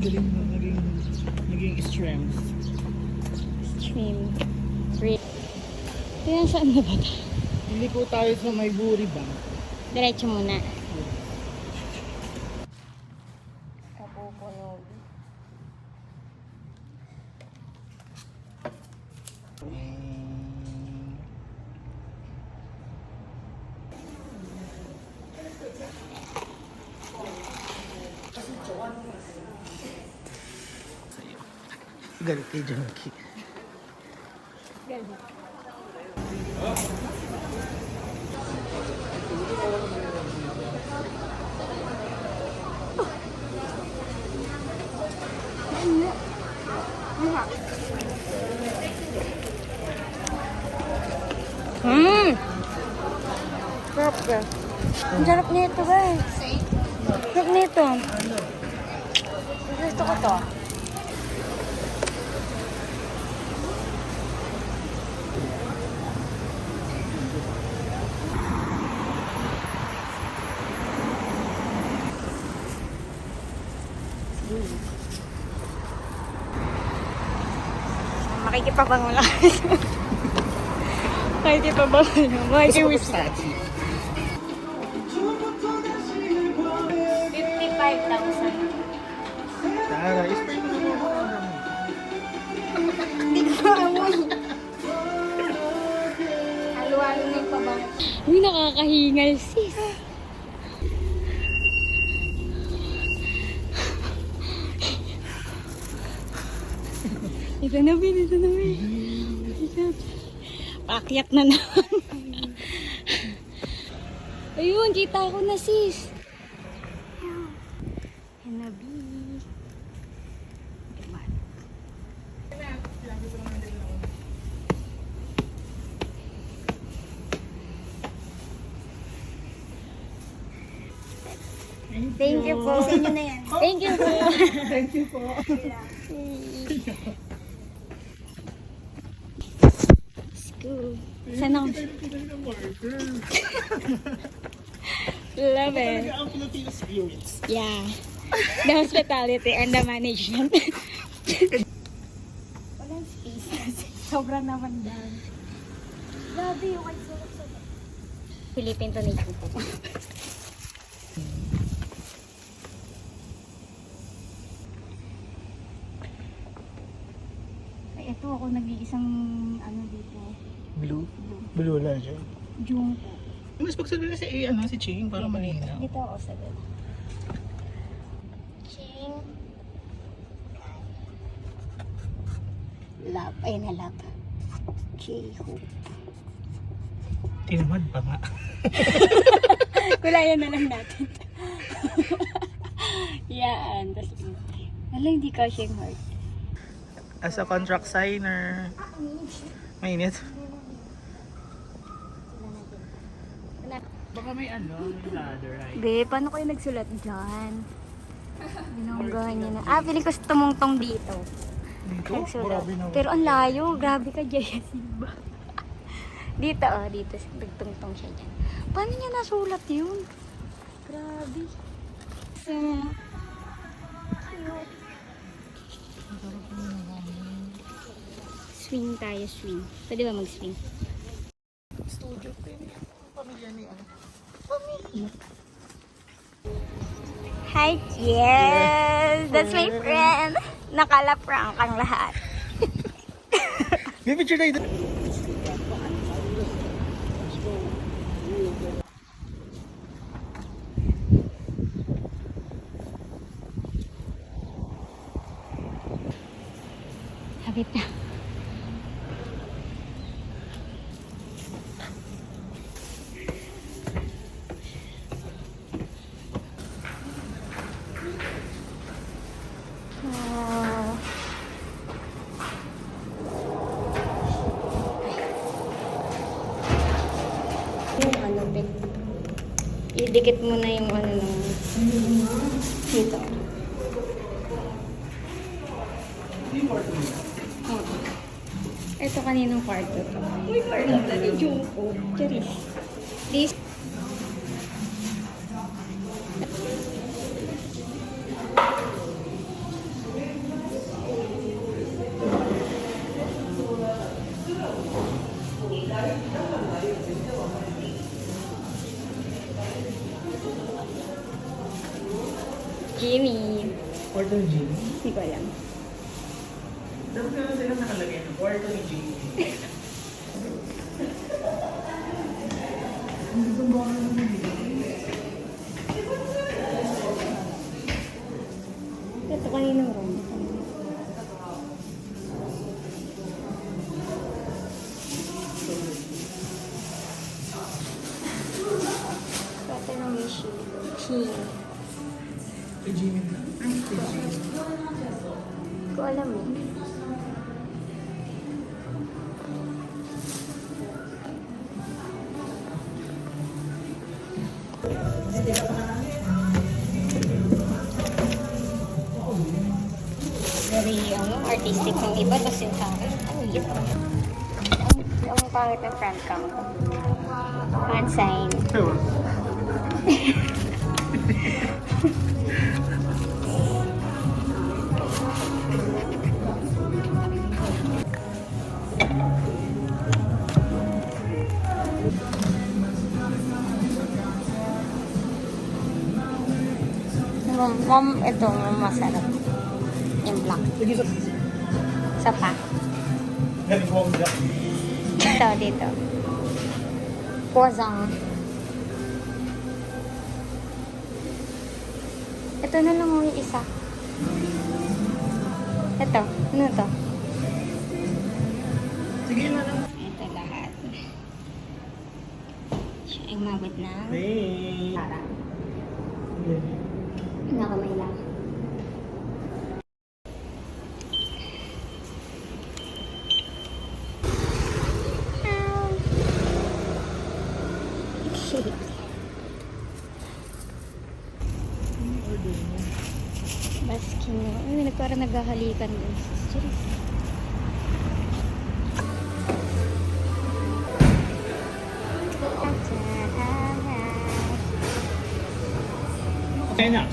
Galing na, naging strength. Stream. Kaya saan na ba tayo? Hindi po tayo sa may buri ba? Diretso muna. Kapupunog. Galit kay Junkie. Galing. Sarap ka. Ang sarap nito guys. Sarap nito. Gusto ko to. Makikipabango lang. Makikipabango lang. Makikiwis lang. 55,000. Tara, spray mo na mo. Hindi ko maamoy. Halo-halo na yung pabango. Uy, nakakahingal sis. Ito na, Bin. Ito na, Bin. Paakyat na naman. Ayun, kita ko na, sis. Yan na, Bin. Thank you po. Sa inyo na yan. Thank you po. Thank you po. Sana ako. Love it. Talaga ang Filipino spirits. Yeah. The hospitality and the management. Walang space. Sobrang naman dami. Grabe yung sulat-sulat. Philippine donation po. Ay, ito ako nag-iisang ano dito. Blue? Blue lang siya. June po. Mas pagsabi si si Ching para malinaw. Dito ako sa dito. Ching. Love. Ayun na, love. J-Hope. Tinamad pa nga. Kulayan na lang natin. Yan. Tapos, hindi ka siyang heart. As a contract signer. Mainit. Baka may may ladder ay. Be, paano kayo nagsulat dyan? Binonggahan niya na. Piling ko tumungtong dito. Dito? Nagsulat. Grabe naman. Pero ang layo. Grabe ka, Jaya Silva. Dito, dito. Nagtungtong siya dyan. Paano niya nasulat yun? Grabe. So, swing tayo, swing. Pwede ba mag-swing? Studio ko yun. Pamilya ni Pamilya. Hi, yes! That's my friend. Nakala-prank ang lahat. May picture na ito. Habit na. Yung ano, idikit mo na yung ano ng dito. Ito kaninong kwarto to? Uy, parang dali yung ko. Charis. This. Jimmy. Kwarto ni Jimmy. Hindi ko alam. Dapat ka sila nakalagay ng kwarto ni Jimmy. Ito kaninong room. Ito ng machine. Kay Jimmy na. Ay, kay Jimmy. Ko alam mo. Very artistic ng iba, tapos yung pangit. Ano yun? Ang pangit ng front cam ko. Hand sign. Ewan. Mom, ito masarap. Yung black. Sige sa... Sa pa. Nagwongga. Ito, dito. Pozang. Ito na lang yung isa. Ito. Ano to? Sige na lang. Ito lahat. Siya ay mabot na. Hey. Para. Yeah. Nakamay lang. Shit. Baskin mo. Ay, parang naghahalikan din. Serious. Okay na.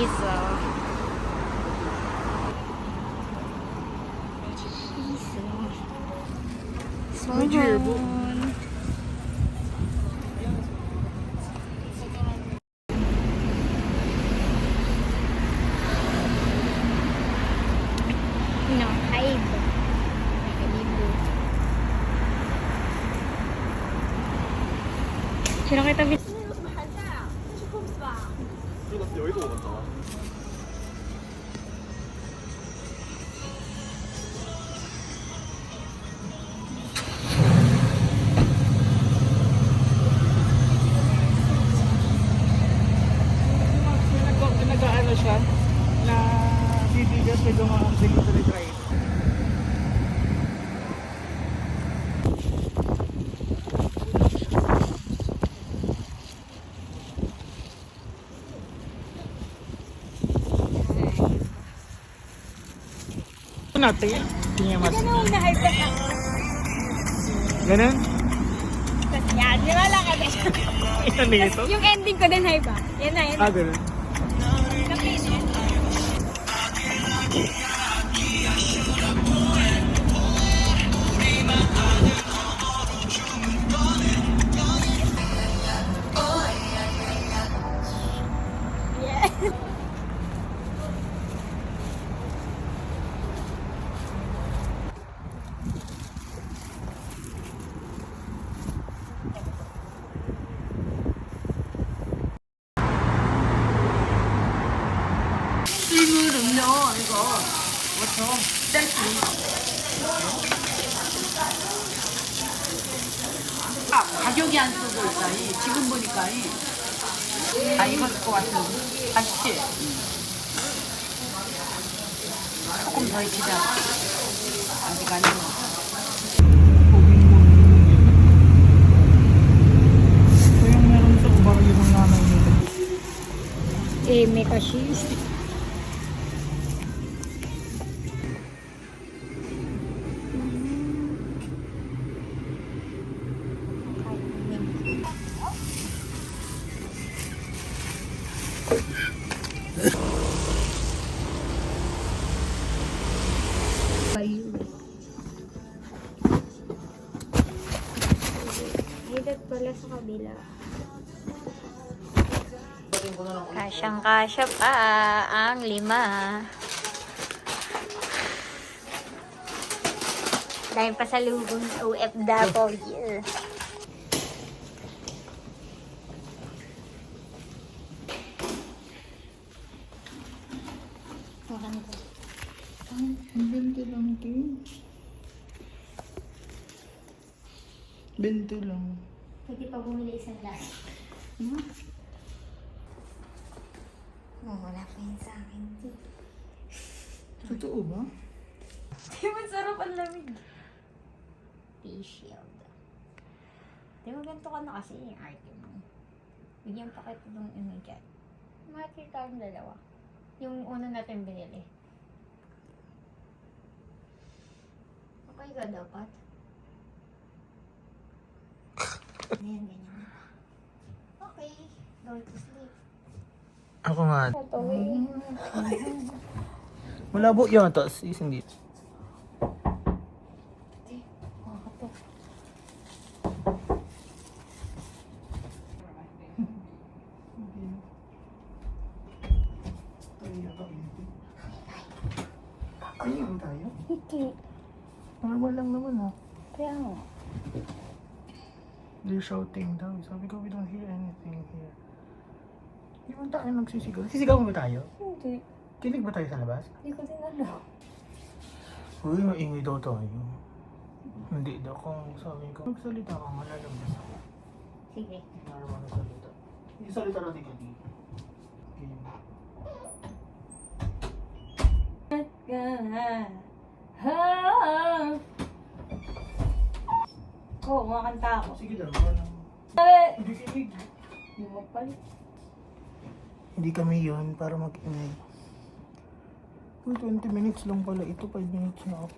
Diesel. Diesel. Someone. No, hide. Nakalibo. Sino kita bis? Nag-ano siya na bibigas may dumaan delivery drive. Natin. Tingnan mas. Ganun na hype ka. Ganun? Yan, di ba lang kasi? Yan nito. Yung ending ko din hype ah. Yan na, yan na. Ah, ganun. 이거는요, 이거 보통 셀프. 아, 가격이 안 써져 있다. 지금 보니까 이거일 것 같은. 아시지? 조금 더 익히자. 아직 아니고. Ito yung meron sa baryo ng nanay nila. Eh, may kasi. Ayun. mabigat pala sa kabila. Kasyang-kasya pa ang 5. Dahil pa sa lubong OFW. Maganda. Ang bento lang ito. Bento lang. Pwede pa bumili isang last. Oh, wala pa yun sa akin. Totoo ba? Di ba sarap ang lamig? Face shield. Di ba ganito ka na kasi yung arte mo? Bigyan pa kita ng dyan. Makikita ang dalawa. Yung una natin binili. Okay ka dapat? Ganyan, ganyan. Okay. Go to sleep. Ako nga. Ito eh. Malabo yun ito. Hindi. Ayun tayo. Hindi. Normal lang naman ha. Kaya nga. They're shouting daw. Sabi ko, we don't hear anything here. Di ba tayo nagsisigaw? Sisigaw mo ba tayo? Hindi. Kinig ba tayo sa labas? Hindi ko din alam. Uy, maingay daw tayo. Hindi daw. Kung sabi ko, magsalita ka, malalabas ako. Sige. Normal na salita. Hindi salita natin ka dito. Oo, kumakanta ako. Sige daw, wala. Hindi kinig. Hindi mo pala. Hindi kami yun para mag-ingay. Uy, 20 minutes lang pala ito. 5 minutes na ako.